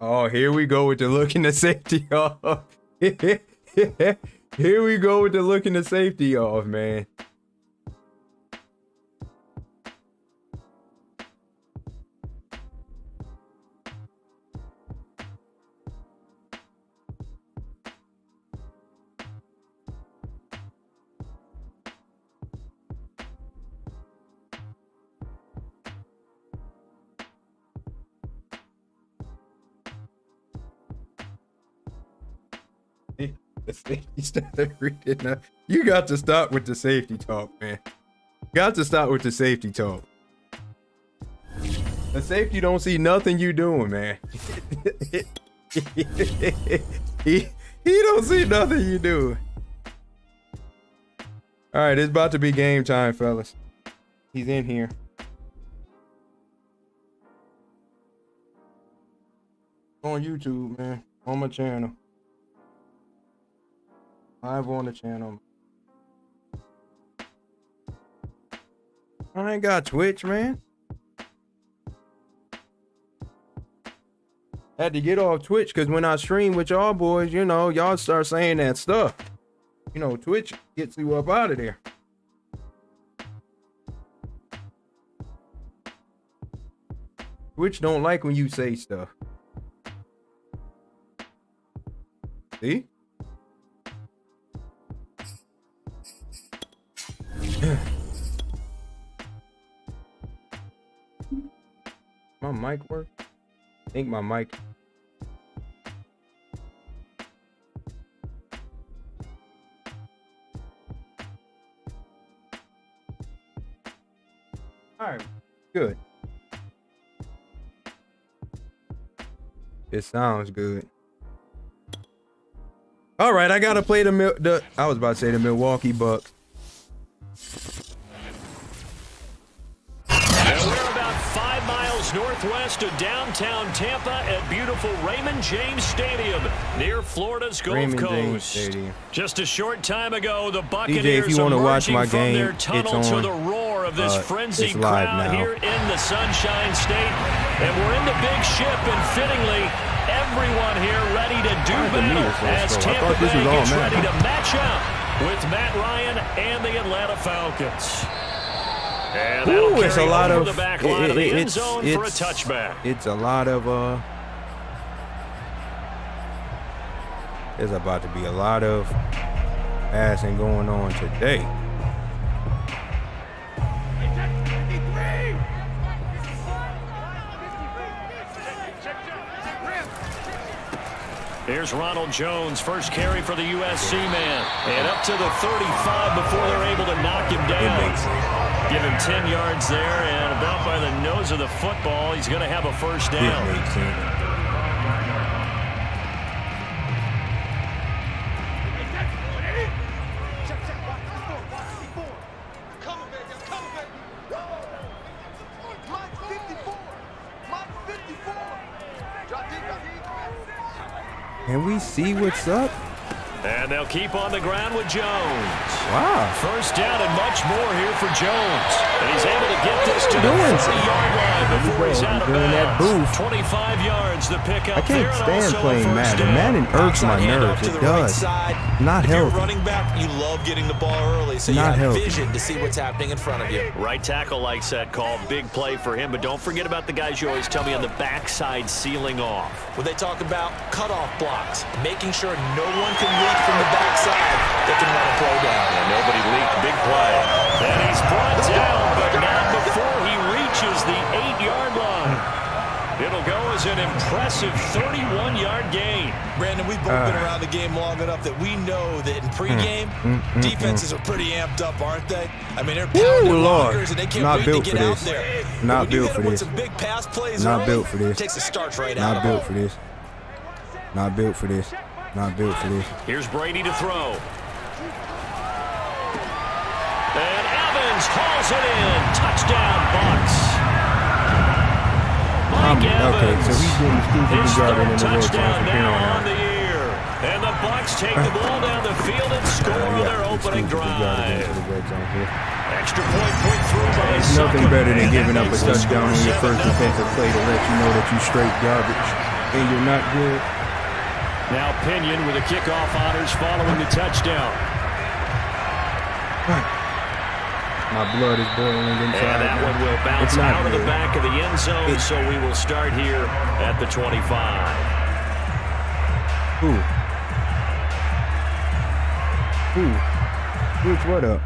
Oh, here we go with the looking the safety off. Here we go with the looking the safety off, man. The safety stuff. You got to stop with the safety talk, man. Got to stop with the safety talk. The safety don't see nothing you doing, man. he don't see nothing you doing. All right, it's about to be game time, fellas. He's in here. On YouTube, man. On my channel. Live on the channel. I ain't got Twitch, man. Had to get off Twitch because when I stream with y'all boys, you know, y'all start saying that stuff. You know, Twitch gets you up out of there. Twitch don't like when you say stuff. See? My mic work? I think my mic. All right, good. It sounds good. All right, I gotta play I was about to say the Milwaukee Bucks. Northwest of downtown Tampa at beautiful Raymond James Stadium near Florida's Gulf Coast. Just a short time ago, the Buccaneers emerging from their tunnel to the roar of this frenzied crowd here in the Sunshine State. And we're in the big ship, and fittingly, everyone here ready to do battle as Tampa Bay gets ready to match up with Matt Ryan and the Atlanta Falcons. And ooh, it's a lot of the back line of the end zone for a touchback. It's a lot of there's about to be a lot of passing going on today. Here's Ronald Jones, first carry for the USC man. And up to the 35 before they're able to knock him down. Give him 10 yards there, and about by the nose of the football, he's going to have a first down. Can we see what's up? And they'll keep on the ground with Jones. Wow. First down and much more here for Jones. And he's able to get this to the 30-yard line before he's out of bounds. 25 yards the pickup. I can't stand playing Madden. Madden irks my nerves. It does. Not healthy. If you're running back, you love getting the ball early, so you have vision to see what's happening in front of you. Right tackle likes that call. Big play for him. But don't forget about the guys you always tell me on the backside sealing off. When they talk about cutoff blocks, making sure no one can leak from the backside, they can run a play down. And nobody leaked. Big play. And he's brought down, but not before he reaches the 8-yard line. It'll go as an impressive 31-yard gain. Brandon, we've both been around the game long enough that we know that in pregame, defenses are pretty amped up, aren't they? I mean, they're pounding lockers and they can't wait to get out there. Not built for this. Some big pass plays not built for this. Takes the starts right out. Not built for this. Not built for this. Not built for this. Here's Brady to throw. And Evans hauls it in. Touchdown, Bucks. Okay, so he's doing the stupid regarding in the red zone now on the year. And the Bucks take the ball down the field and score on their opening drive. Extra point put through by There's nothing better than giving up a touchdown on your first defensive play to let you know that you straight garbage. and you're not good. Now Pinion with the kickoff honors following the touchdown. My blood is boiling inside. And that one will bounce out of the back of the end zone, so we will start here at the 25. Which what up?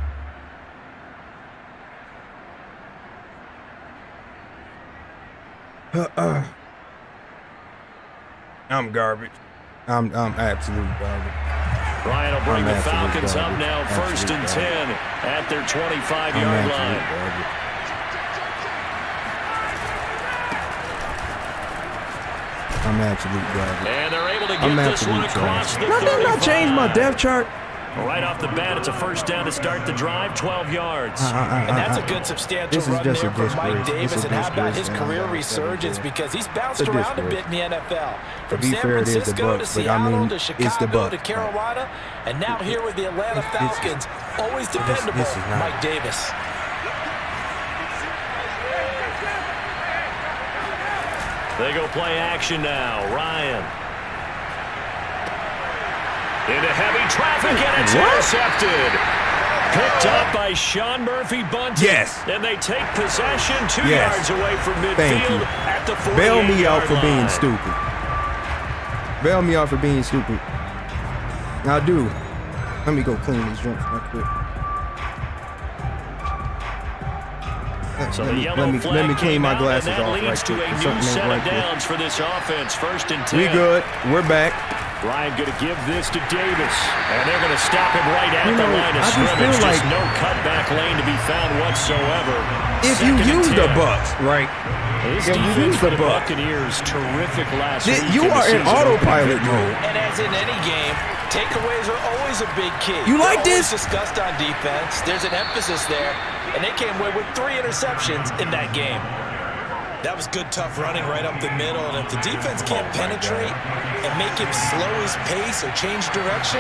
I'm garbage. I'm absolute garbage. Ryan will bring the Falcons up now, first and 10 at their 25-yard line. I'm absolute garbage. And they're able to get this one across the 35. Did not change my depth chart. Right off the bat, it's a first down to start the drive, 12 yards. And that's a good substantial run there from Mike Davis. And how about his career resurgence? Because he's bounced around a bit in the NFL. From San Francisco to Seattle to Chicago to Carolina. And now here with the Atlanta Falcons. Always dependable, Mike Davis. They go play action now. Ryan. Into heavy traffic, and it's intercepted. Picked up by Sean Murphy-Bunting. Yes. And they take possession 2 yards away from midfield at the 48-yard line. Bail me out for being stupid. Bail me out for being stupid. Now, dude, let me go clean these drinks right quick. So let me clean my glasses off right quick. That leads to a new set of downs for this offense. First and 10. We good. We're back. Ryan going to give this to Davis, and they're going to stop him right at the line of scrimmage. Just no cutback lane to be found whatsoever. If you use the Bucks, right? This defense for the Buccaneers, terrific last week. You are in autopilot mode. And as in any game, takeaways are always a big key. You like this? Discussed on defense. There's an emphasis there, and they came away with 3 interceptions in that game. That was good, tough running right up the middle, and if the defense can't penetrate and make him slow his pace or change direction,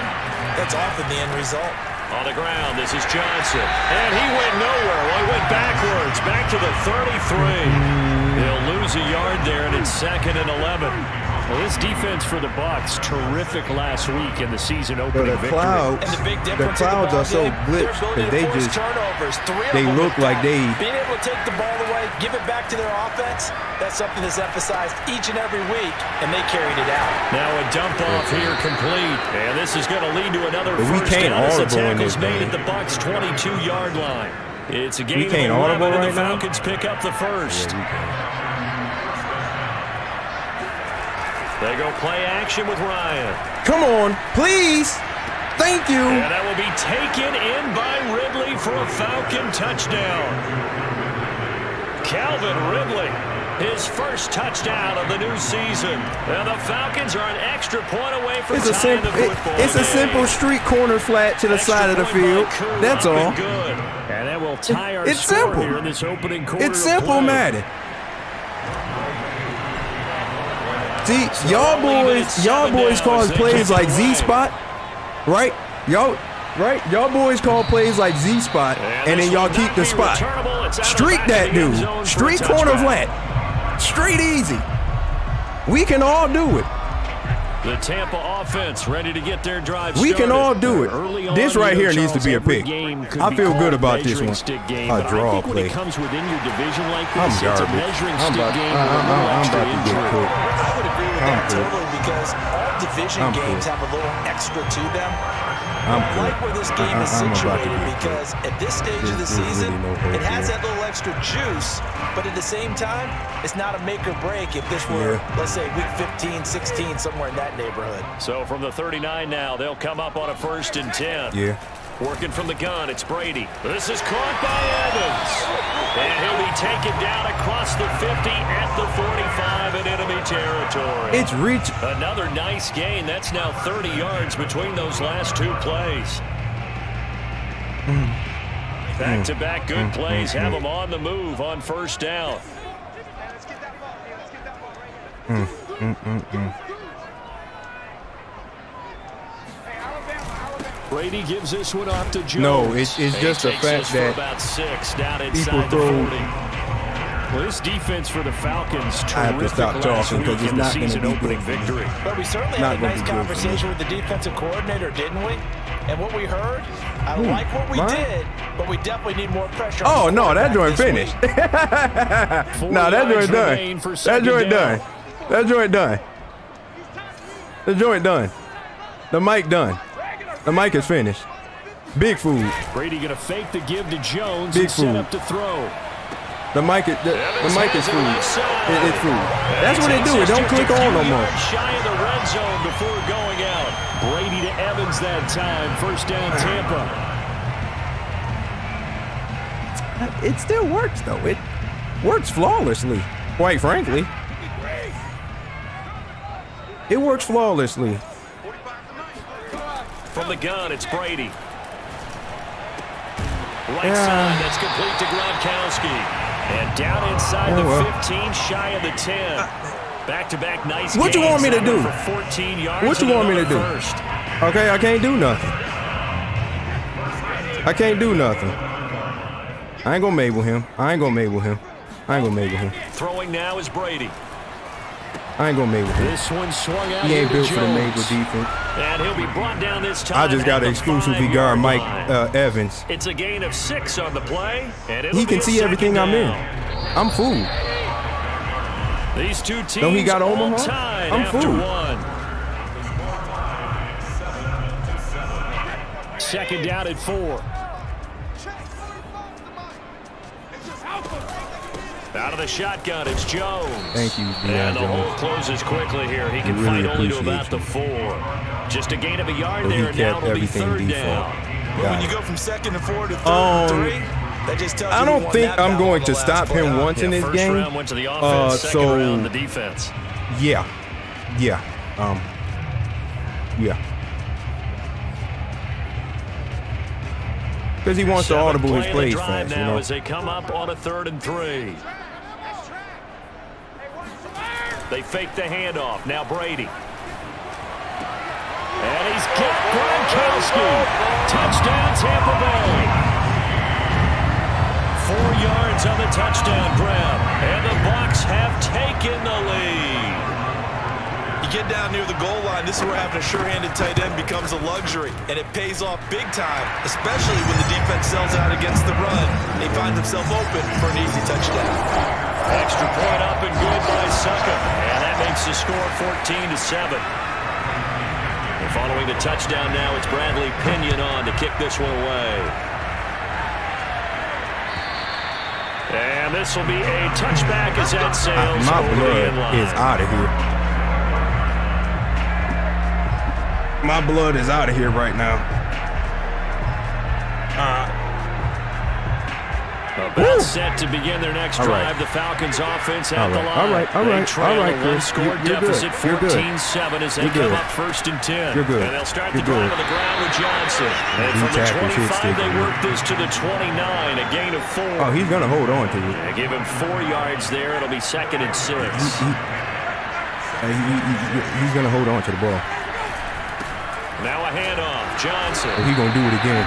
that's often the end result. On the ground, this is Johnson, and he went nowhere. Well, he went backwards, back to the 33. They'll lose a yard there, and it's 2nd and 11. Well, this defense for the Bucs, terrific last week in the season opening victory. And the big difference the clouds are so glitched that they just they look like they being able to take the ball away, give it back to their offense. That's something that's emphasized each and every week, and they carried it out. Now a dump off here complete, and this is going to lead to another first down as the tackle's made at the Bucs 22-yard line. It's a game of 11, and the Falcons pick up the first. They go play action with Ryan. Come on, please. Thank you. And that will be taken in by Ridley for a Falcon touchdown. Calvin Ridley, his first touchdown of the new season. And the Falcons are an extra point away from tying the football game. It's a simple street corner flat to the side of the field. That's all. Good. And that will tie our score here in this opening quarter. It's simple, Madden. See, y'all boys call plays like Z-spot, right? Y'all boys call plays like Z-spot, and then y'all keep the spot. Streak that dude. Street corner flat. Straight easy. We can all do it. The Tampa offense ready to get their drive started. We can all do it. This right here needs to be a pick. I feel good about this one. A draw play. I'm garbage. I'm about to get cooked. I would agree with that totally, because all division games have a little extra to them. I like where this game is situated, because at this stage of the season, it has that little extra juice, but at the same time, it's not a make or break if this were, let's say, week 15, 16, somewhere in that neighborhood. So from the 39 now, they'll come up on a 1st and 10. Yeah. Working from the gun, it's Brady. This is caught by Evans. And he'll be taken down across the 50 at the 45 in enemy territory. It's reach. Another nice gain. That's now 30 yards between those last 2 plays. Back-to-back good plays have them on the move on 1st down. Brady gives this one off to Jones. No, it's just the fact that about 6 down people inside the 40. Well, this defense for the Falcons, I have to stop talking because it's not going to be opening victory. But we certainly had a nice conversation with the defensive coordinator, didn't we? And what we heard, I like what we did, but we definitely need more pressure. Oh, no, that joint finished. No, that joint done. That joint done. That joint done. The joint done. The mic done. The mic is finished. Big food. Brady going to fake the give to Jones Big and set up to throw. The mic is food. It's food. That's what they do. It don't click on no more. Shy of the red zone before going out. Brady to Evans that time. First down, Tampa. It still works though. It works flawlessly. Quite frankly, it works flawlessly. From the gun, it's Brady. Right side, that's complete to Gronkowski. And down inside the 15, shy of the 10. Back-to-back nice What you want me to do? For 14 yards. What you want me to do? First. Okay, I can't do nothing. I can't do nothing. I ain't gonna Mabel him. Throwing now is Brady. I ain't gonna Mabel him. This one swung out. He ain't built for the Mabel defense. And he'll be brought down this time. I just got to exclusively guard Mike Evans. It's a gain of 6 on the play. And he can see everything I'm in. I'm fooled. These two teams Don't he got Omaha? I'm fooled. Second down at 4. Out of the shotgun, it's Jones. Thank you, And the hole closes quickly here. He can fight only to about the 4. Just a gain of a yard there, and now it'll be third down. When you go from 2nd and 4 to 3rd and 3, that just tells you I don't think I'm going to stop him once in this game. First round went to the offense, second round the defense. Yeah. Because he wants to audible his plays fast, you know. As they come up on a 3rd and 3. They fake the handoff. Now Brady. And he's got Gronkowski. Touchdown, Tampa Bay. 4 yards on the touchdown grab. And the Bucs have taken the lead. You get down near the goal line, this is where having a sure-handed tight end becomes a luxury, and it pays off big time, especially when the defense sells out against the run. They find themselves open for an easy touchdown. Extra point up and good by Succa, and that makes the score 14-7. And following the touchdown now, it's Bradley Pinion on to kick this one away. And this will be a touchback as that sails my over the end line. Blood is out of here. My blood is out of here right now. About set to begin their next drive. The Falcons offense at the line. All right, Chris. You're deficit 14-7 as they come up 1st and 10. You're good. And they'll start the drive on the ground with Johnson. And from the 25, they work this to the 29, a gain of 4. Oh, he's going to hold on to it. Yeah, give him 4 yards there. It'll be 2nd and 6. He's going to hold on to the ball. Now a handoff. Johnson. He's going to do it again.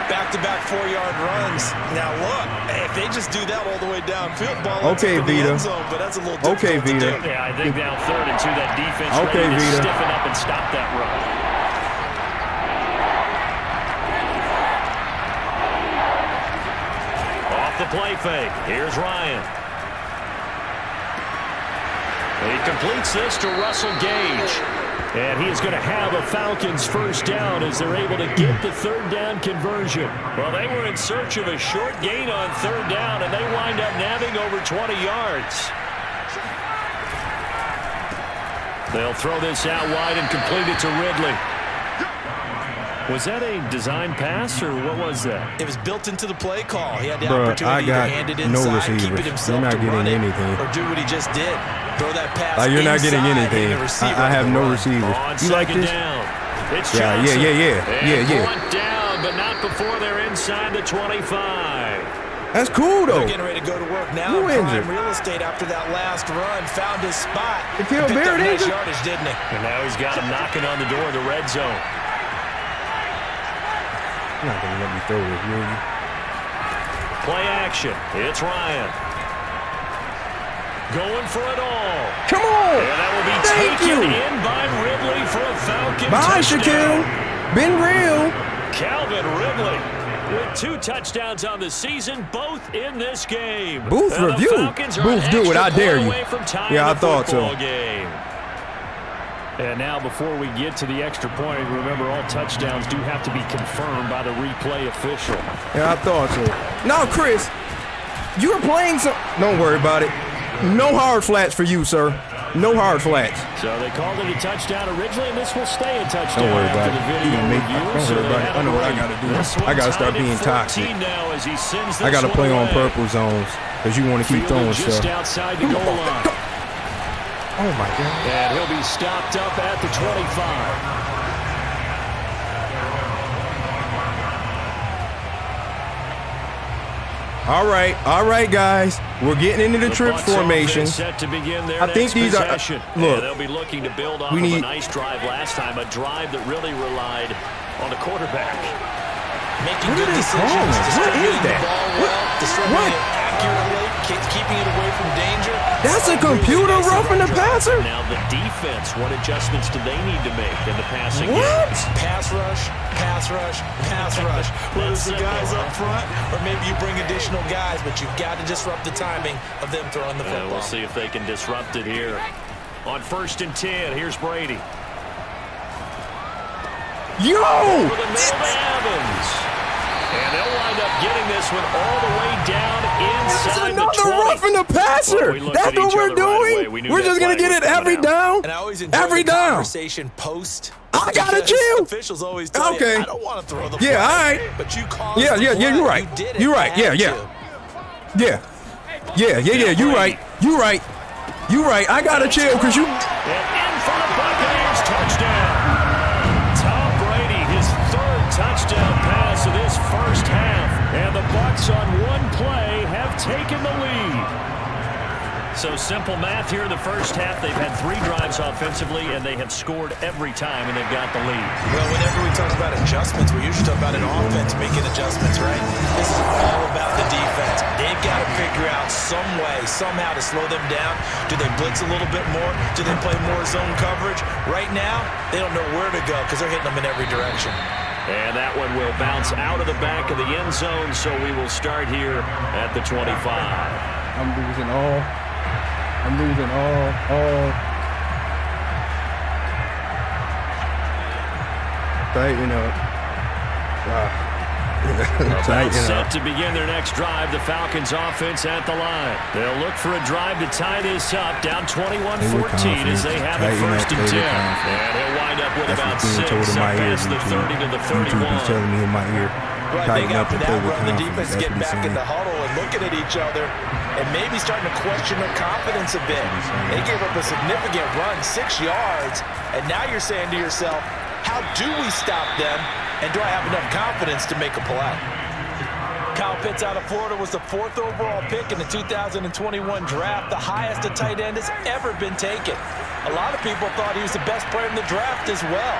Back-to-back 4-yard runs. Now look, if they just do that all the way downfield, ball okay, into the Vita. end zone, but that's a little difficult to do. Yeah, I think now 3rd and 2, that defense ready to stiffen up and stop that run. Off the play fake. Here's Ryan. He completes this to Russell Gage. And he is going to have a Falcons first down as they're able to get the 3rd down conversion. Well, they were in search of a short gain on 3rd down, and they wind up nabbing over 20 yards. They'll throw this out wide and complete it to Ridley. Was that a design pass, or what was that? It was built into the play call. He had the opportunity to hand it inside, keep it himself to run it, or do what he just did. Throw that pass you're not inside, getting anything. I have no receivers. You like this? It's yeah. Brought down, but not before they're inside the 25. That's cool, though. They're getting ready to go to work now. Who injured? Real estate after that last run. Found his spot. Picked up nice yardage, didn't he? And now he's got him knocking on the door of the red zone. You're not going to let me throw this, will you? Play action. It's Ryan. going for it all. Come on. And that will be taken in by Ridley for a Falcon Bye, touchdown. Shaquille. Been real. Calvin Ridley with 2 touchdowns on the season, both in this game. Booth review. Booth, do it. I dare you. Yeah, I thought so. Game. And now before we get to the extra point, remember all touchdowns do have to be confirmed by the replay official. Yeah, I thought so. Now, Chris, you were playing some. Don't worry about it. No hard flats for you, sir. No hard flats. So they called it a touchdown originally, and this will stay a touchdown. Don't worry about it. Don't worry about it. I know what I got to do. I got to start being toxic. I got to play on purple zones because you want to keep throwing stuff. Just outside the goal line. Oh, my God. And he'll be stopped up at the 25. All right, guys. We're getting into the trip formation. Set to begin their I think these are. Look, they'll be looking to build off of a nice drive last time, a drive that really relied on the quarterback. Making good decisions, distributing the ball well, distributing it accurately, keeping it away from danger. That's a computer roughing the passer? Now the defense, what adjustments do they need to make in the passing game? Pass rush, pass rush, pass rush. Whether it's the guys up front or maybe you bring additional guys, but you've got to disrupt the timing of them throwing the football. We'll see if they can disrupt it here. On 1st and 10, here's Brady. Yo! Over the middle to Evans. And they'll wind up getting this one all the way down inside the 20. Another roughing the passer. That's what we're doing. Right, we're just going to get it every down. And I always enjoy every the down. Conversation post. I got to chill. Officials always tell you, I don't want to throw the Yeah, flag, all right. But you called Yeah, you're right. You're right. Yeah. You're right. You're right. I got to chill because you. And in for the Buccaneers touchdown. Tom Brady, his 3rd touchdown pass of this first half. And the Bucs on one play have taken the lead. So simple math here in the first half. They've had 3 drives offensively, and they have scored every time, and they've got the lead. Well, whenever we talk about adjustments, we usually talk about an offense making adjustments, right? This is all about the defense. They've got to figure out some way, somehow to slow them down. Do they blitz a little bit more? Do they play more zone coverage? Right now, they don't know where to go because they're hitting them in every direction. And that one will bounce out of the back of the end zone, so we will start here at the 25. I'm losing all. Tighten up. Set to begin their next drive, the Falcons offense at the line. They'll look for a drive to tie this up, down 21-14 as they have it 1st and 10. And he'll wind up with about 6 up past the 30 to the 31. YouTube's telling me in my ear. Right, they got to that run. The defense is getting back in the huddle and looking at each other and maybe starting to question their confidence a bit. They gave up a significant run, 6 yards, and now you're saying to yourself, how do we stop them, and do I have enough confidence to make a play? Kyle Pitts out of Florida was the 4th overall pick in the 2021 draft, the highest a tight end has ever been taken. A lot of people thought he was the best player in the draft as well.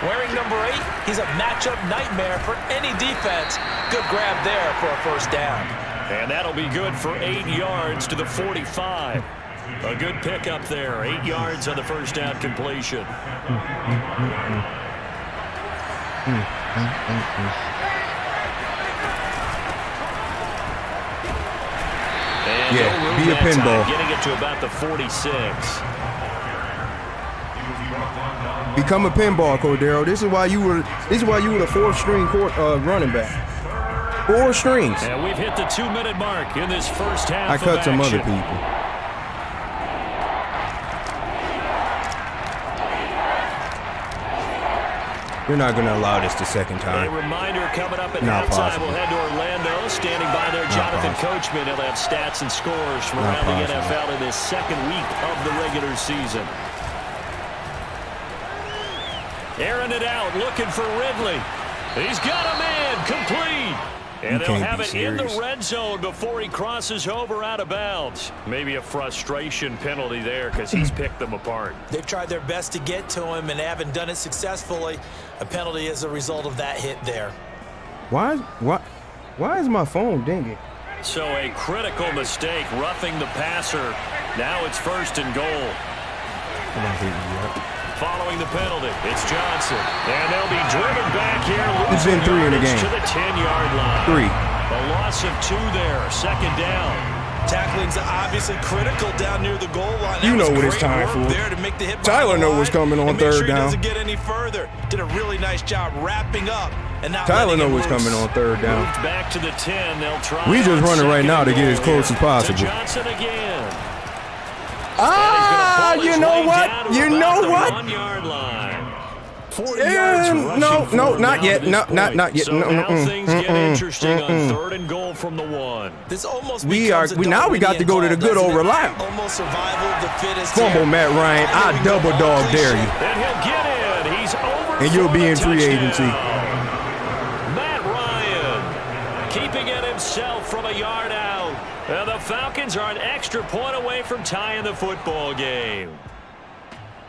Wearing number 8, he's a matchup nightmare for any defense. Good grab there for a first down. And that'll be good for 8 yards to the 45. A good pickup there. 8 yards on the first down completion. Yeah, be a pinball. Getting it to about the 46. Become a pinball, Cordero. This is why you were the 4th-string running back. 4 strings. And we've hit the 2-minute mark in this first half. I cut some other people. You're not going to allow this the second time. A reminder coming up at halftime. We'll head to Orlando. Standing by there, Jonathan Coachman. He'll have stats and scores from around the NFL in this 2nd week of the regular season. Airing it out, looking for Ridley. He's got a man, complete. And they'll have it in the red zone before he crosses over out of bounds. Maybe a frustration penalty there because he's picked them apart. They've tried their best to get to him and haven't done it successfully. A penalty as a result of that hit there. Why is my phone dinging? So a critical mistake, roughing the passer Now it's 1st and goal. Following the penalty, it's Johnson. And they'll be driven back here. It's been 3 in the game. To the 10-yard line. 3. A loss of 2 there. 2nd down. Tackling's obviously critical down near the goal line. You know what it's time for. There to make the hit. Tyler knows what's coming on 3rd down. Doesn't get any further. Did a really nice job wrapping up. And not Tyler knows what's coming on 3rd down. Moved back to the 10. They'll try. We just running right now to get as close as possible. Johnson again. You know what? You know what? 1-yard line. 40 Yeah, yards no, not yet. No, not yet. So now things get interesting on 3rd and goal from the 1. This almost we got to go to the good old reliable. Almost survival of the fittest. Fumble, Matt Ryan. I double dog dare you. And he'll get in. He's over. And you'll be in free agency. Matt Ryan keeping it himself from a yard out. And the Falcons are an extra point away from tying the football game.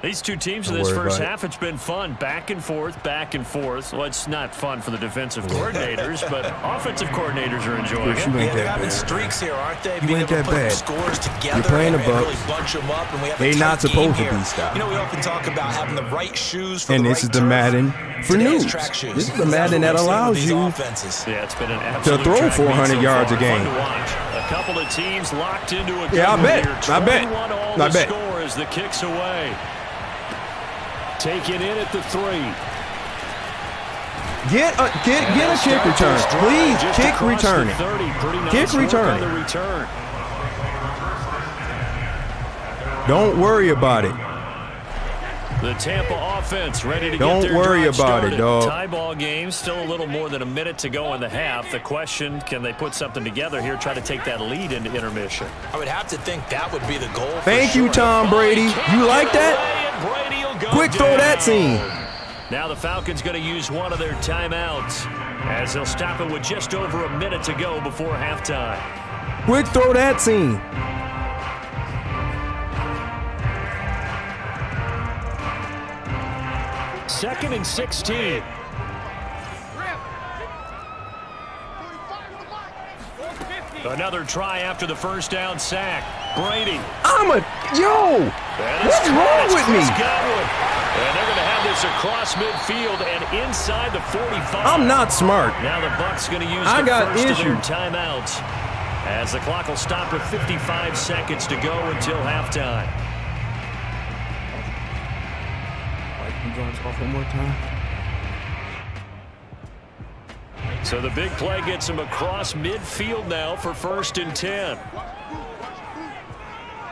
These two teams in this first half, it's been fun. Back and forth, back and forth. Well, it's not fun for the defensive coordinators, but offensive coordinators are enjoying it. Yeah, they're having streaks here, aren't they? You ain't that bad. Scores together. You're playing the Bucs. Really bunch them up, and we have they not supposed to be stopped. You know, we often talk about having the right shoes for and the this right is the Madden for Today's news. track shoes. This is the Madden that allows you yeah, it's been an to throw 400 yards a game. A couple of teams locked into a I bet. I bet. I bet. Score as the kicks away. Take it in at the 3. Get a kick return. Please, kick return it. Kick return it. Don't worry about it. The Tampa offense ready to Don't get their worry drive about started. it, dog. Tie ball game, still a little more than a minute to go in the half. The question, can they put something together here, try to take that lead into intermission? I would have to think that would be the goal. Thank you, Tom Brady. You like that? Quick throw that scene. Now the Falcons going to use one of their timeouts as they'll stop it with just over a minute to go before halftime. Quick throw that scene. Second and 16. Another try after the first down sack. Brady. What's wrong with me? And they're going to have this across midfield and inside the 45. I'm not smart. Now the Bucs going to use the first of their timeouts as the clock will stop with 55 seconds to go until halftime. Off one more time. So the big play gets him across midfield now for 1st and 10.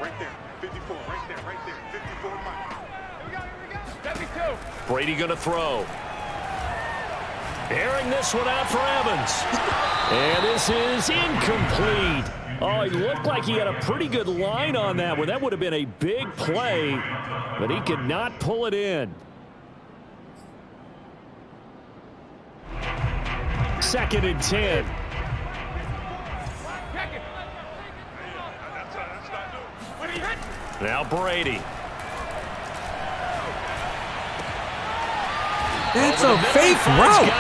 Right there, 54, right there, 54 miles. Here we go. Brady going to throw. Airing this one out for Evans. And this is incomplete. Oh, he looked like he had a pretty good line on that one. That would have been a big play, but he could not pull it in. 2nd and 10. Now Brady. That's a fake route.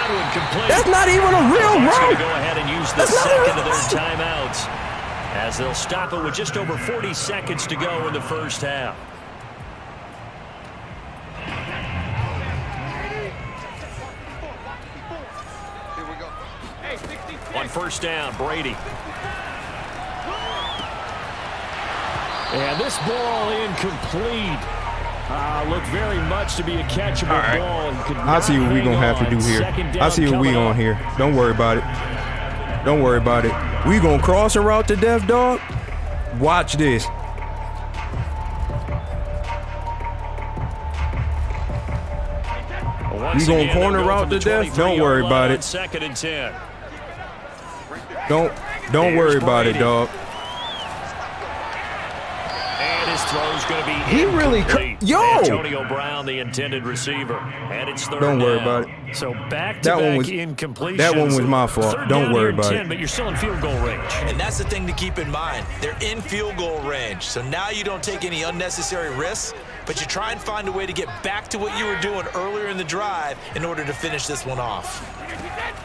That's not even a real route. Go ahead and use the second of their timeouts as they'll stop it with just over 40 seconds to go in the first half. On 1st down, Brady. And this ball incomplete. Looked very much to be a catchable ball. I see what we're going to have to do here. I see what we're on here. Don't worry about it. Don't worry about it. We going to cross a route to death, dog? Watch this. We going to corner route to death? Don't worry about it. 2nd and 10. Don't worry about it, dog. And his throw's going to be Antonio Brown, the intended receiver. And it's 3rd Don't worry down. about it. So back-to-back incompletions. That one was my fault. Don't worry about it. But you're still in field goal range. And that's the thing to keep in mind. They're in field goal range. So now you don't take any unnecessary risks, but you try and find a way to get back to what you were doing earlier in the drive in order to finish this one off.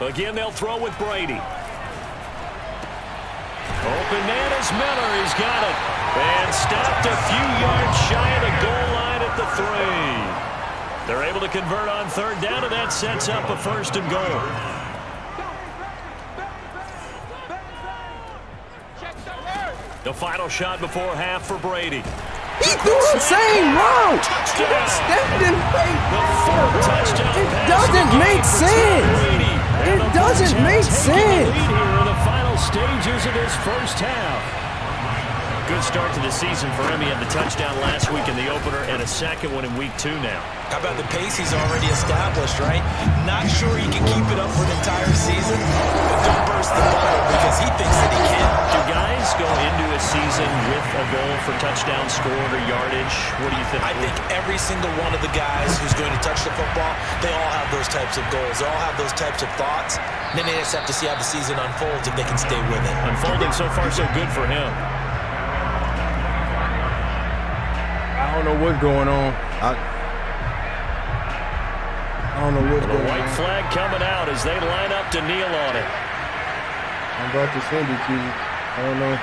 Again, they'll throw with Brady. Open man is Miller. He's got it. And stopped a few yards shy of the goal line at the 3. They're able to convert on third down, and that sets up a 1st and goal. The final shot before half for Brady. He threw the same route. Stepped in late. It doesn't make sense. It doesn't make sense. Here in the final stages of this first half. Good start to the season for him. He had the touchdown last week in the opener and a second one in week 2 now. How about the pace he's already established, right? Not sure he can keep it up for an entire season, but don't burst the bubble because he thinks that he can. Do guys go into a season with a goal for touchdown scored or yardage? What do you think? I think every single one of the guys who's going to touch the football, they all have those types of goals. They all have those types of thoughts. And then they just have to see how the season unfolds if they can stay with it. Unfolding so far so good for him. I don't know what's going on. I don't know what's going on. The white flag coming out as they line up to kneel on it. I'm about to send it to you. I don't know.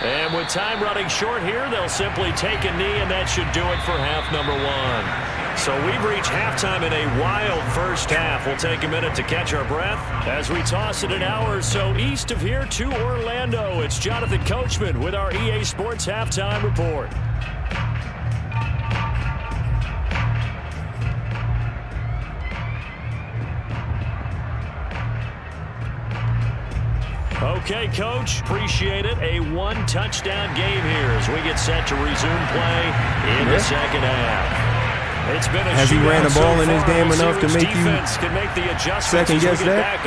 And with time running short here, they'll simply take a knee, and that should do it for half number 1. So we've reached halftime in a wild first half. We'll take a minute to catch our breath as we toss it an hour or so east of here to Orlando. It's Jonathan Coachman with our EA Sports Halftime Report. Okay, Coach, appreciate it. A 1-touchdown game here as we get set to resume play in the second half. It's been a Has he ran the ball in this game enough to make you second guess that?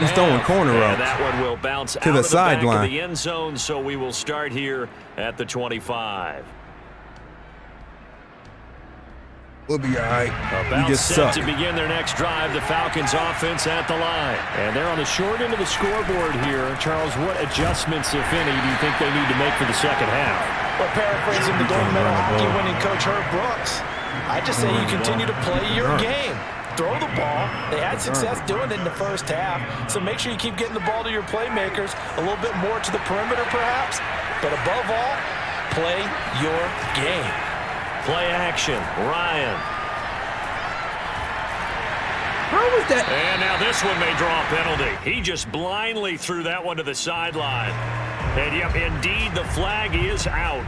He's throwing corner routes. That one will bounce to the sideline. The end zone, so we will start here at the 25. We'll be all right. About set to begin their next drive, the Falcons offense at the line. And they're on the short end of the scoreboard here. Charles, what adjustments, if any, do you think they need to make for the second half? Well, paraphrasing the gold medal hockey winning coach Herb Brooks, I just say you continue to play your game. Throw the ball. They had success doing it in the first half, so make sure you keep getting the ball to your playmakers, a little bit more to the perimeter perhaps, but above all, play your game. Play action, Ryan. How was that? And now this one may draw a penalty. He just blindly threw that one to the sideline. And yep, indeed, the flag is out.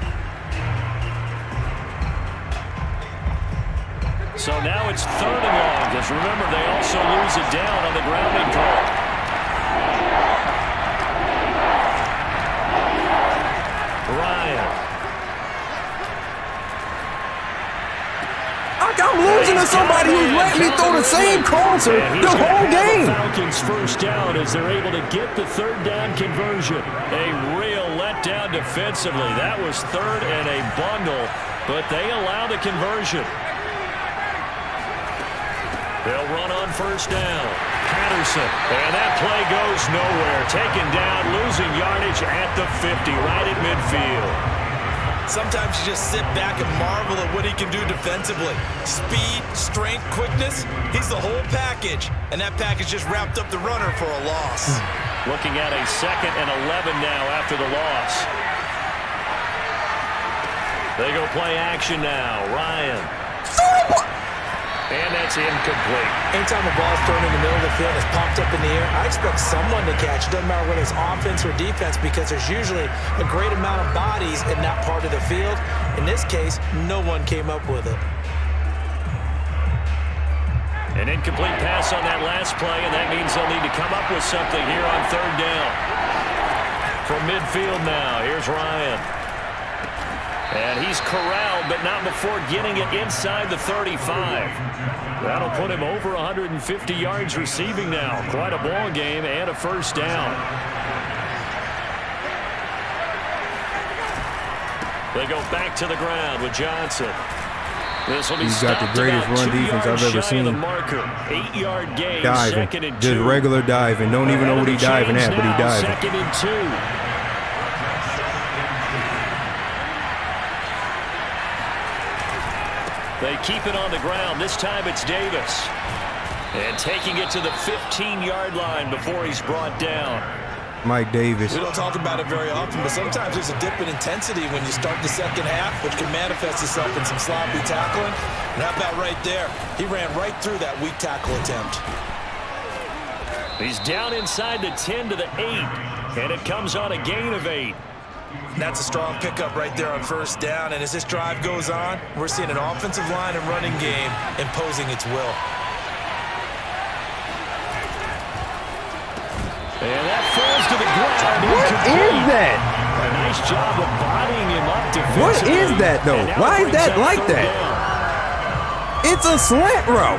So now it's 3rd and long, because remember, they also lose it down on the grounding call. Ryan. I'm losing to somebody who's letting me throw the same crosser the whole game. Falcons first down as they're able to get the 3rd down conversion. A real letdown defensively. That was 3rd and a bundle, but they allow the conversion. They'll run on first down. Patterson, and that play goes nowhere. Taken down, losing yardage at the 50, right at midfield. Sometimes you just sit back and marvel at what he can do defensively. Speed, strength, quickness, he's the whole package. And that package just wrapped up the runner for a loss. Looking at a 2nd and 11 now after the loss. They go play action now. Ryan. And that's incomplete. Anytime a ball's thrown in the middle of the field, it's popped up in the air, I expect someone to catch. It doesn't matter whether it's offense or defense, because there's usually a great amount of bodies in that part of the field. In this case, no one came up with it. An incomplete pass on that last play, and that means they'll need to come up with something here on 3rd down. From midfield now, here's Ryan. And he's corralled, but not before getting it inside the 35. That'll put him over 150 yards receiving now. Quite a ball game and a first down. They go back to the ground with Johnson. This will be He's got the greatest run defense I've ever seen. 8-yard gain, diving. 2nd and 2. Just regular diving. Don't even know what he's diving at, but he diving. 2nd and 2. They keep it on the ground. This time it's Davis. And taking it to the 15-yard line before he's brought down. Mike Davis. We don't talk about it very often, but sometimes there's a dip in intensity when you start the second half, which can manifest itself in some sloppy tackling. And how about right there? He ran right through that weak tackle attempt. He's down inside the 10 to the 8, and it comes on a gain of 8. And that's a strong pickup right there on first down. And as this drive goes on, we're seeing an offensive line and running game imposing its will. And that falls to the ground. What is that? A nice job of bodying him up defensively. What is that, though? Why is that like that? It's a slant route.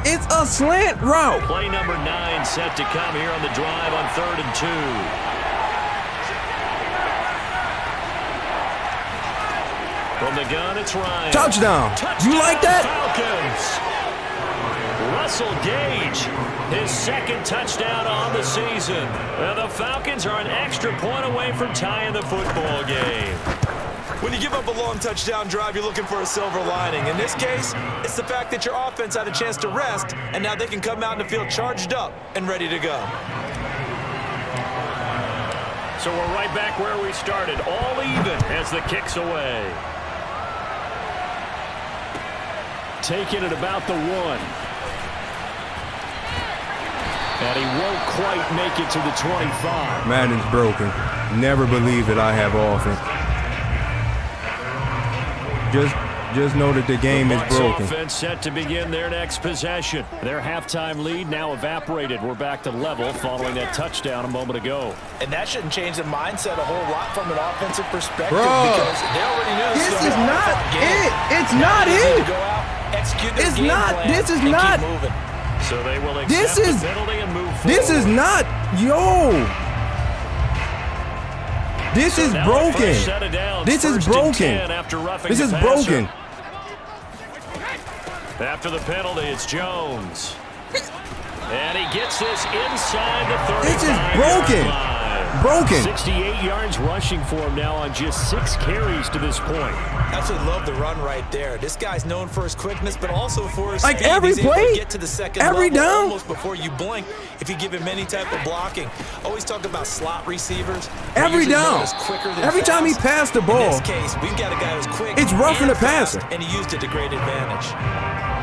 It's a slant route. Play number 9 set to come here on the drive on 3rd and 2. From the gun, it's Ryan. Touchdown. You like that? Falcons. Russell Gage, his second touchdown on the season. And the Falcons are an extra point away from tying the football game. When you give up a long touchdown drive, you're looking for a silver lining. In this case, it's the fact that your offense had a chance to rest, and now they can come out in the field charged up and ready to go. So we're right back where we started, all even as the kick's away. Taking it about the 1. And he won't quite make it to the 25. Madden's broken. Never believe that I have offense. Just know that the game is broken. Offense set to begin their next possession. Their halftime lead now evaporated. We're back to level following that touchdown a moment ago. And that shouldn't change the mindset a whole lot from an offensive perspective. Bro, because they already knew this is not it. It's not it. Go out, execute their It's game not. plan, This is and not. keep moving. So they will accept the penalty and move forward. This is not. Yo. This is broken. This is broken. This is broken. After the penalty, it's Jones. And he gets this inside the 35. This is broken. Broken. 68 yards rushing for him now on just 6 carries to this point. Absolutely love the run right there. This guy's known for his quickness, but also for his like speed. every He's able play, to get to the second every level down, almost before you blink. If you give him any type of blocking, always talk about slot receivers. Every down, every time he passed the ball. In this case, we've got a guy who's quick. It's roughing the passer, and he used it to great advantage.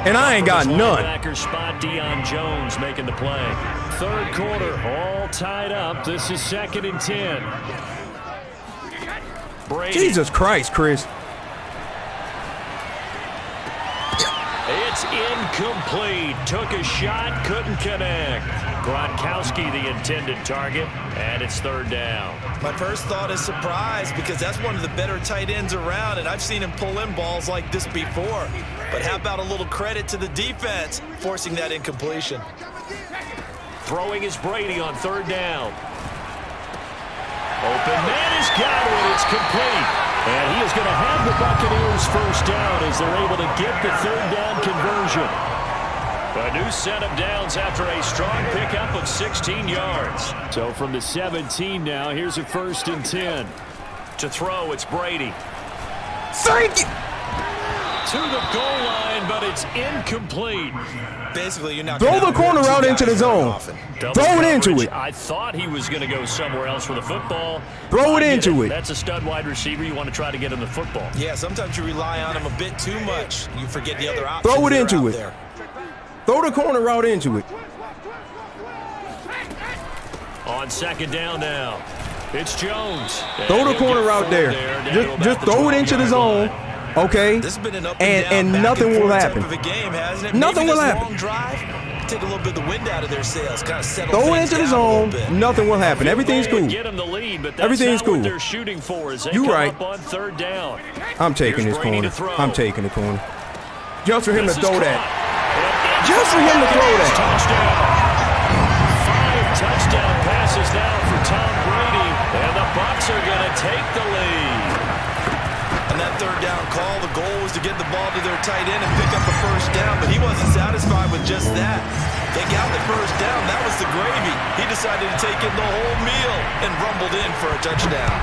And I ain't got none. Linebacker spot, Deion Jones making the play. Third quarter, all tied up. This is 2nd and 10. Brady. Jesus Christ, Chris. It's incomplete. Took a shot, couldn't connect. Gronkowski, the intended target, and it's 3rd down. My first thought is surprise because that's one of the better tight ends around, and I've seen him pull in balls like this before. But how about a little credit to the defense forcing that incompletion? Throwing is Brady on 3rd down. Open man has got it. It's complete. And he is going to have the Buccaneers first down as they're able to get the 3rd down conversion. A new set of downs after a strong pickup of 16 yards. So from the 17 now, here's a 1st and 10. To throw, it's Brady. Thank you. To the goal line, but it's incomplete. Basically, you're not throw the corner out into the zone. Throw it into it. I thought he was going to go somewhere else with the football. Throw it into it. That's a stud wide receiver. You want to try to get him the football. Yeah, sometimes you rely on him a bit too much. You forget the other options. Throw it into it. There. Throw the corner out into it. On 2nd down now, it's Jones. Throw the corner out there. Just throw it into the zone. Okay, This has been an up and down, nothing will happen. Type of a game, hasn't it? Nothing Maybe will this happen. Long drive, take a little bit of the wind out of their sails, kind of settle Throw it things into the down zone. Nothing will happen. Everything's cool. Get him the lead, but that's Everything's not cool. what they're shooting for as they You come right. up on 3rd down. I'm taking Here's this Brady corner. to throw. I'm taking the corner. Just for him This to is throw that. caught. Just for him to throw that. Touchdown. 5 touchdown passes now for Tom Brady, and the Bucs are going to take the lead. On that 3rd down call, the goal was to get the ball to their tight end and pick up a first down, but he wasn't satisfied with just that. They got the first down. That was the gravy. He decided to take in the whole meal and rumbled in for a touchdown.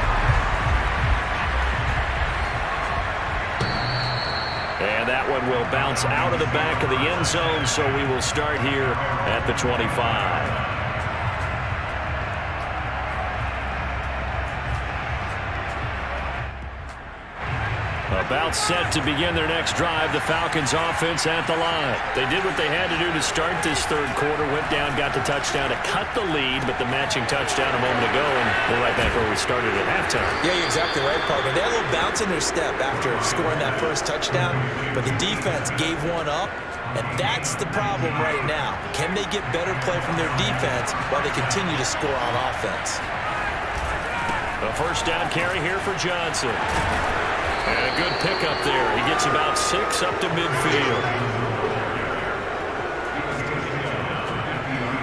And that one will bounce out of the back of the end zone, so we will start here at the 25. About set to begin their next drive, the Falcons offense at the line. They did what they had to do to start this third quarter, went down, got the touchdown to cut the lead, but the matching touchdown a moment ago, and we're right back where we started at halftime. Yeah, you're exactly right, partner. They had a little bounce in their step after scoring that first touchdown, but the defense gave one up, and that's the problem right now. Can they get better play from their defense while they continue to score on offense? A first down carry here for Johnson. And a good pickup there. He gets about 6 up to midfield.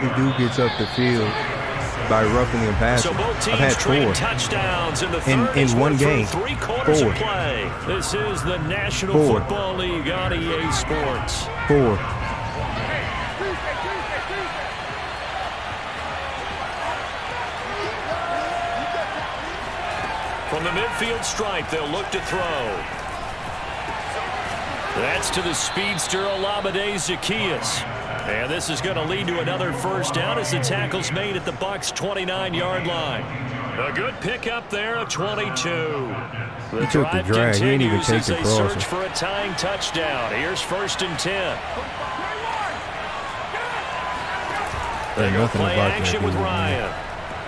The dude gets up the field by roughing and passing. So both teams I've had 4 touchdowns in the third in one game. 3 quarters of play. This is the National Football League on EA Sports. 4. From the midfield stripe, they'll look to throw. That's to the speedster Olamide Zaccheaus. And this is going to lead to another first down as the tackle's made at the Bucs' 29-yard line. A good pickup there of 22. The drive continues as they search for a tying touchdown. Here's 1st and 10. They go play action with Ryan.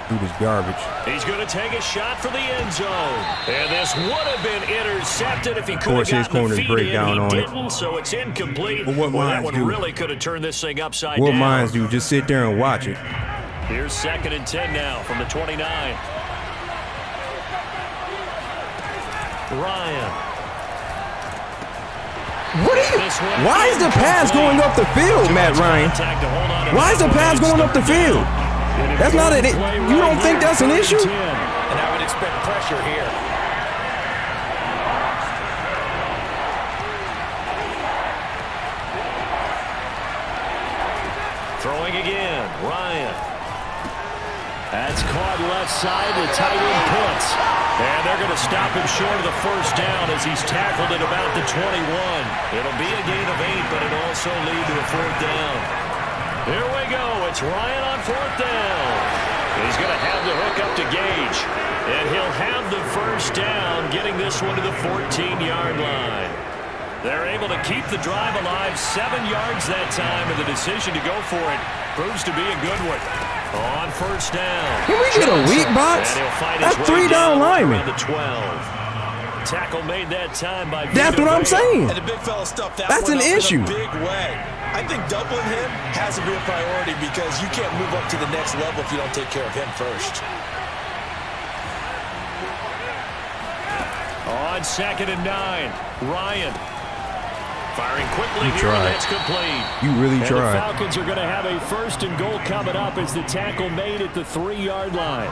Dude is garbage. He's going to take a shot for the end zone. And this would have been intercepted if he could have gotten the feet in. He didn't, so it's incomplete. But that one really could have turned this thing upside down. What minds do? Just sit there and watch it. Here's 2nd and 10 now from the 29. Ryan. Why is the pass going up the field, Matt Ryan? Why is the pass going up the field? That's not it. You don't think that's an issue? And I would expect pressure here. Throwing again, Ryan. That's caught left side, the tight end Pitts. And they're going to stop him short of the first down as he's tackled at about the 21. It'll be a gain of 8, but it'll also lead to a 4th down. Here we go. It's Ryan on 4th down. He's going to have the hook up to Gage. And he'll have the first down, getting this one to the 14-yard line. They're able to keep the drive alive 7 yards that time, and the decision to go for it proves to be a good one. On first down. Can we get a weak box? That's 3 down linemen. The 12. Tackle made that time by That's what I'm saying. And the big fella stuffed that That's an issue. In a big way. I think doubling him has to be a priority because you can't move up to the next level if you don't take care of him first. On 2nd and 9, Ryan. Firing quickly here, and that's complete. You really tried. The Falcons are going to have a 1st and goal coming up as the tackle made at the 3-yard line.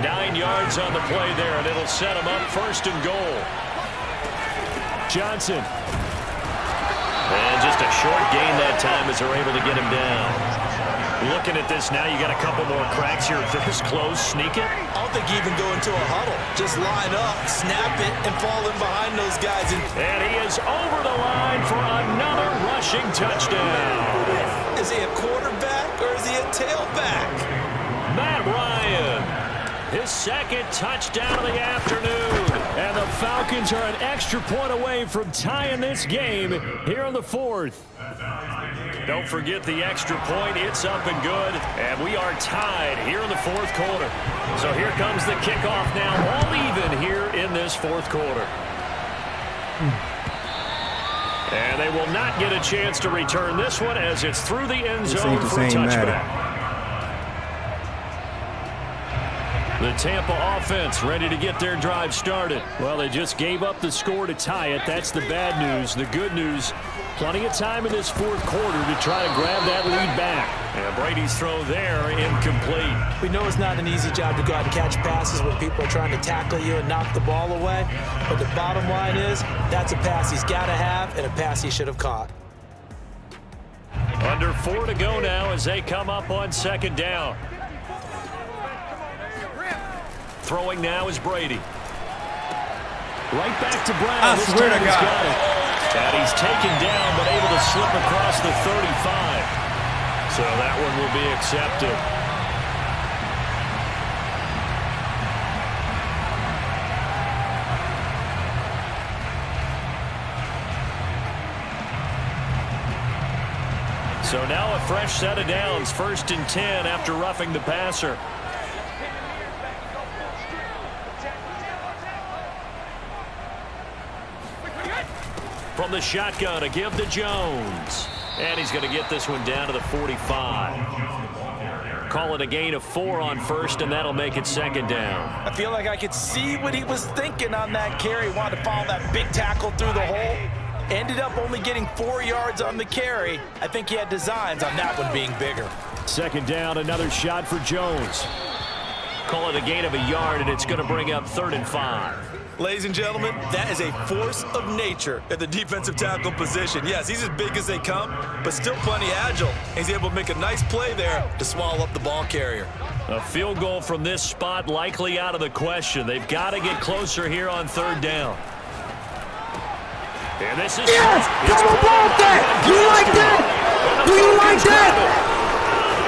9 yards on the play there, and it'll set them up 1st and goal. Johnson. And just a short gain that time as they're able to get him down. Looking at this now, you got a couple more cracks here. This close, sneak it. I don't think you even go into a huddle. Just line up, snap it, and fall in behind those guys. And he is over the line for another rushing touchdown. Is he a quarterback or is he a tailback? Matt Ryan, his 2nd touchdown of the afternoon. And the Falcons are an extra point away from tying this game here in the 4th. Don't forget the extra point. It's up and good. And we are tied here in the 4th quarter. So here comes the kickoff now, all even here in this 4th quarter. And they will not get a chance to return this one as it's through the end zone for a touchback. The Tampa offense ready to get their drive started. Well, they just gave up the score to tie it. That's the bad news. The good news, plenty of time in this 4th quarter to try to grab that lead back. And Brady's throw there, incomplete. We know it's not an easy job to go out and catch passes when people are trying to tackle you and knock the ball away. But the bottom line is, that's a pass he's got to have and a pass he should have caught. Under 4 to go now as they come up on 2nd down. Throwing now is Brady. Right back to Brown. I swear to God. And he's taken down, but able to slip across the 35. So that one will be accepted. So now a fresh set of downs, 1st and 10 after roughing the passer. From the shotgun, a give to Jones. And he's going to get this one down to the 45. Call it a gain of 4 on 1st, and that'll make it 2nd down. I feel like I could see what he was thinking on that carry. Wanted to follow that big tackle through the hole. Ended up only getting 4 yards on the carry. I think he had designs on that one being bigger. 2nd down, another shot for Jones. Call it a gain of a yard, and it's going to bring up 3rd and 5. Ladies and gentlemen, that is a force of nature at the defensive tackle position. Yes, he's as big as they come, but still plenty agile. He's able to make a nice play there to swallow up the ball carrier. A field goal from this spot likely out of the question. They've got to get closer here on 3rd down. And this is yes! Come on, ball that! Do you like that? Do you like that?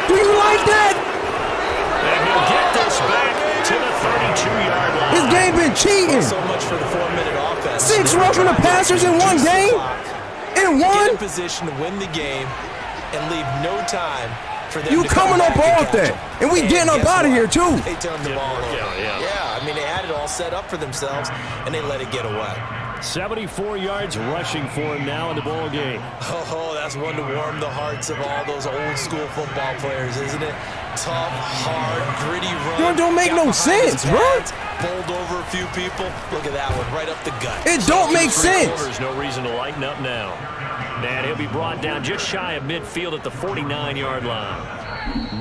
Do you like that? And he'll get this back to the 32-yard line. His game been cheating. So much for the 4-minute offense. 6 roughing the passers in one game? In one? Get in position to win the game and leave no time for them you to coming up off that. And we getting up out of here, too. They turned the ball over. Yeah, I mean, they had it all set up for themselves, and they let it get away. 74 yards rushing for him now in the ball game. Oh, that's one to warm the hearts of all those old-school football players, isn't it? Tough, hard, gritty run. Don't make no sense, bro. Bowled over a few people. Look at that one, right up the gut. It don't make sense. There's no reason to lighten up now. And he'll be brought down just shy of midfield at the 49-yard line.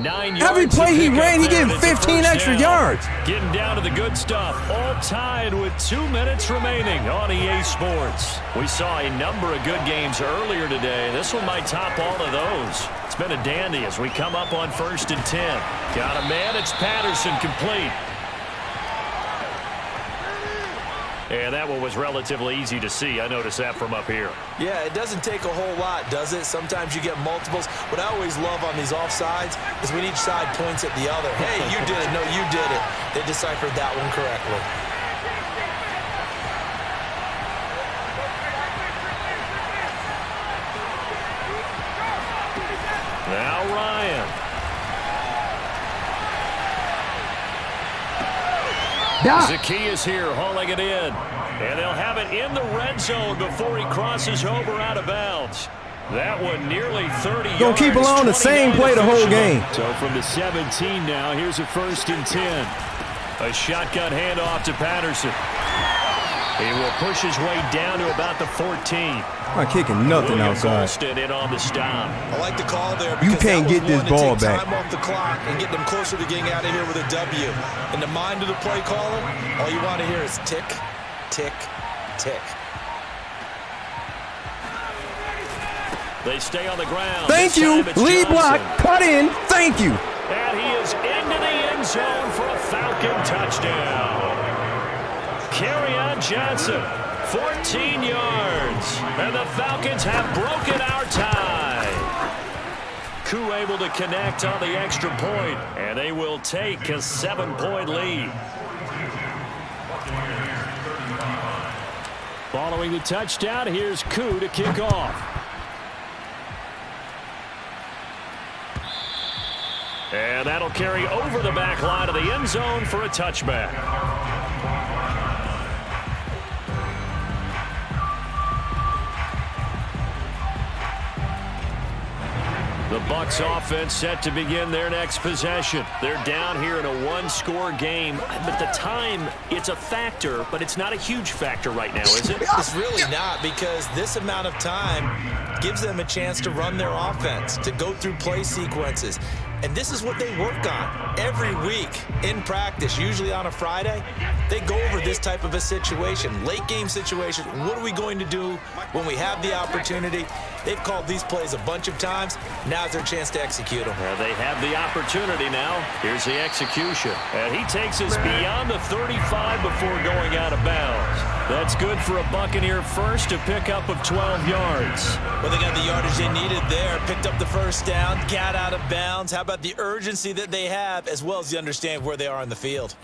9 yards. Every play he ran, he getting 15 extra yards. Getting down to the good stuff. All tied with 2 minutes remaining on EA Sports. We saw a number of good games earlier today. This one might top all of those. It's been a dandy as we come up on 1st and 10. Got a man. It's Patterson, complete. And that one was relatively easy to see. I noticed that from up here. Yeah, it doesn't take a whole lot, does it? Sometimes you get multiples. What I always love on these offsides is when each side points at the other. Hey, you did it. No, you did it. They deciphered that one correctly. Now Ryan. Zacchaeus here hauling it in. And they'll have it in the red zone before he crosses over out of bounds. That one nearly 30 yards. Gonna keep along the same play the whole game. So from the 17 now, here's a 1st and 10. A shotgun handoff to Patterson. He will push his way down to about the 14. I'm kicking nothing outside. In on the stop. I like the call there. You can't get this ball back. Time off the clock and get them closer to getting out of here with a W. In the mind of the play caller, all you want to hear is tick, tick, tick. They stay on the ground. Thank you. Lead block. Cut in. Thank you. And he is into the end zone for a Falcon touchdown. Kerryon Johnson, 14 yards. And the Falcons have broken our tie. Koo able to connect on the extra point, and they will take a 7-point lead. Following the touchdown, here's Koo to kick off. And that'll carry over the back line of the end zone for a touchback. The Bucs offense set to begin their next possession. They're down here in a one-score game, but the time, it's a factor, but it's not a huge factor right now, is it? It's really not, because this amount of time gives them a chance to run their offense, to go through play sequences. And this is what they work on every week in practice, usually on a Friday. They go over this type of a situation, late game situation. What are we going to do when we have the opportunity? They've called these plays a bunch of times. Now's their chance to execute them. Well, they have the opportunity now. Here's the execution. And he takes us beyond the 35 before going out of bounds. That's good for a Buccaneer first, a pickup of 12 yards. Well, they got the yardage they needed there. Picked up the first down, got out of bounds. How about the urgency that they have, as well as the understand where they are on the field?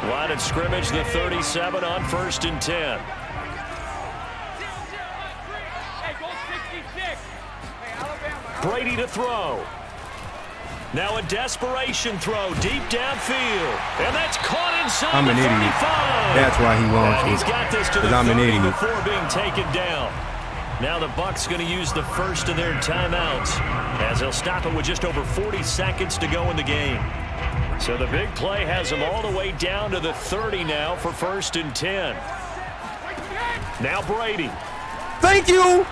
Line of scrimmage, the 37 on 1st and 10. Brady to throw. Now a desperation throw deep downfield. And that's caught inside I'm an the 35. idiot. That's why he wants He's got this to the 30 before being taken down. Now the Bucs going to use the first of their timeouts as they'll stop it with just over 40 seconds to go in the game. So the big play has them all the way down to the 30 now for 1st and 10. Now Brady. Thank you.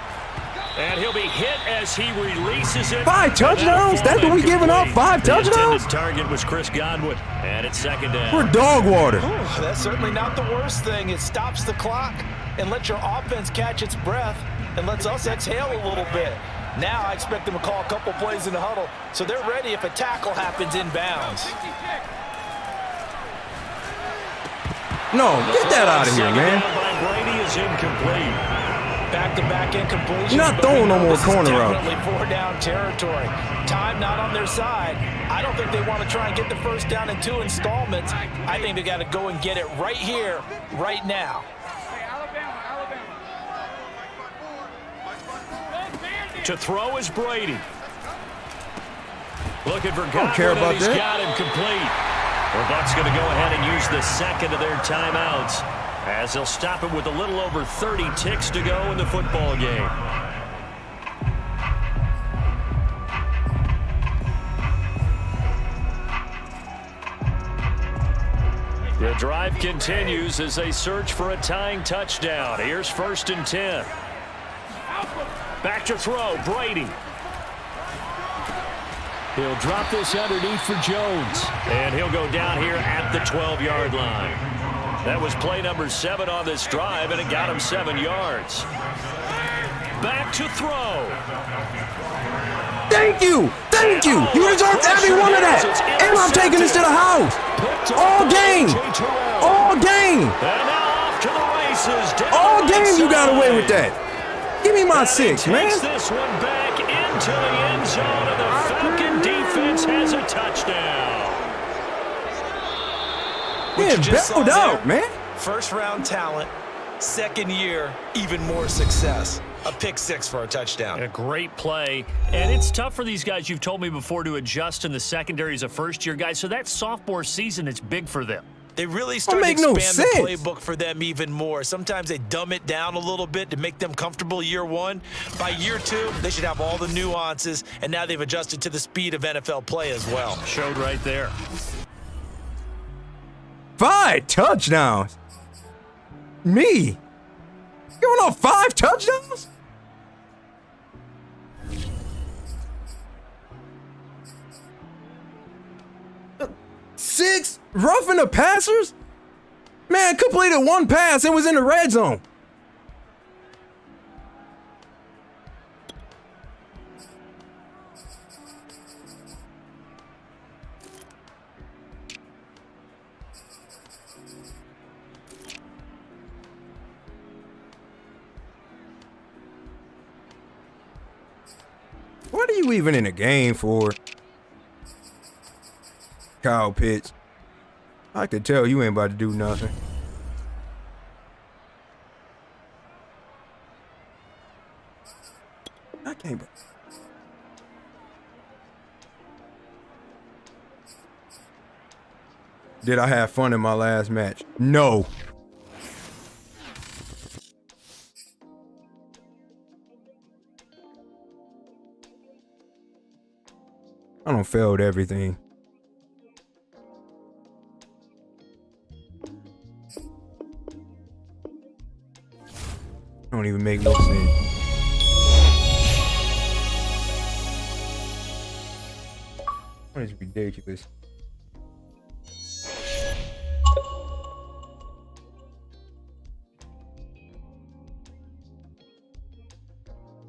And he'll be hit as he releases it. 5 touchdowns? That's what we giving up? 5 touchdowns? The target was Chris Godwin. And it's 2nd down. We're dog water. Ooh, that's certainly not the worst thing. It stops the clock and lets your offense catch its breath and lets us exhale a little bit. Now I expect them to call a couple plays in the huddle so they're ready if a tackle happens inbounds. No, get that out of here, man. Brady is incomplete. Back-to-back incompletion. You're not throwing no more corner out. Definitely 4-down territory. Time not on their side. I don't think they want to try and get the first down in 2 installments. I think they got to go and get it right here, right now. To throw is Brady. Looking for Godwin. Don't care about he's that. got him complete. The Bucs going to go ahead and use the second of their timeouts as they'll stop it with a little over 30 ticks to go in the football game. The drive continues as they search for a tying touchdown. Here's 1st and 10. Back to throw, Brady. He'll drop this underneath for Jones. And he'll go down here at the 12-yard line. That was play number 7 on this drive, and it got him 7 yards. Back to throw. Thank you. Thank you. You deserve every one of that. And I'm taking this to the house. All game. All game. And now off to the races. All game you got away with that. Give me my 6, man. Takes this one back into the end zone, and the Falcon defense has a touchdown. Yeah, bailed out, man. First-round talent, second year, even more success. A pick 6 for a touchdown. A great play. And it's tough for these guys, you've told me before, to adjust in the secondary as a first-year guy. So that sophomore season, it's big for them. They really start to expand the playbook for them even more. Sometimes they dumb it down a little bit to make them comfortable year 1. By year 2, they should have all the nuances, and now they've adjusted to the speed of NFL play as well. Showed right there. 5 touchdowns. Me. Giving up 5 touchdowns? Six roughing the passers? Man, completed 1 pass and was in the red zone. What are you even in a game for? Kyle Pitts. I could tell you ain't about to do nothing. I can't. Did I have fun in my last match? No. I done failed everything. Don't even make no sense. That is ridiculous.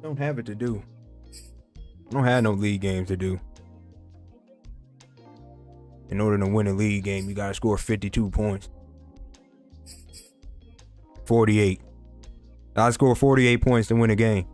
Don't have it to do. I don't have no league games to do. In order to win a league game, you gotta score 52 points. 48. I score 48 points to win a game.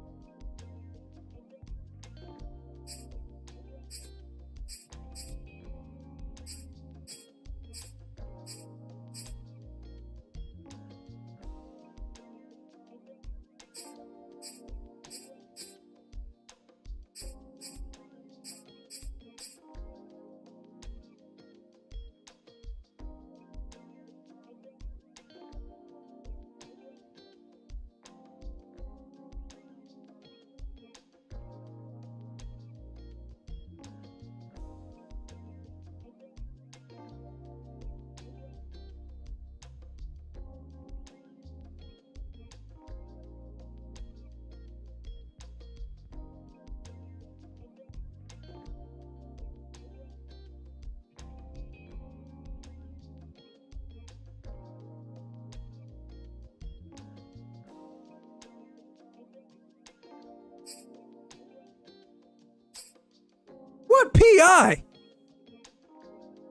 What PI?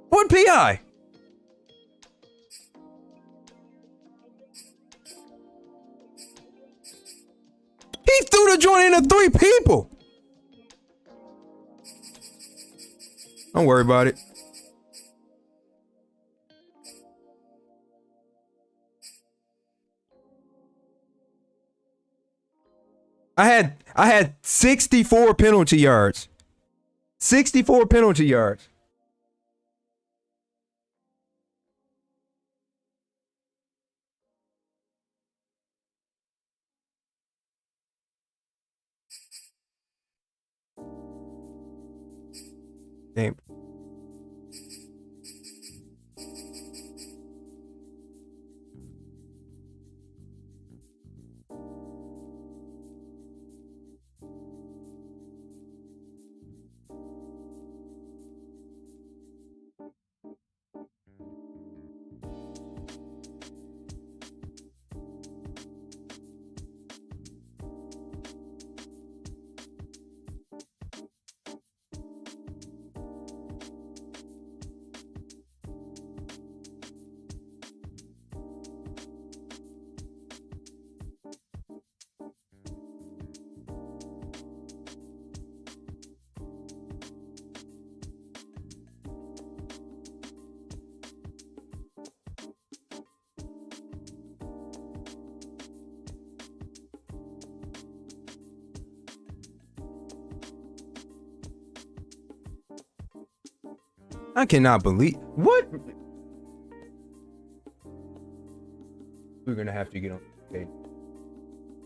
What PI? He threw the joint into 3 people. Don't worry about it. I had 64 penalty yards. 64 penalty yards. Damn. I cannot believe what. We're gonna have to get on. Okay.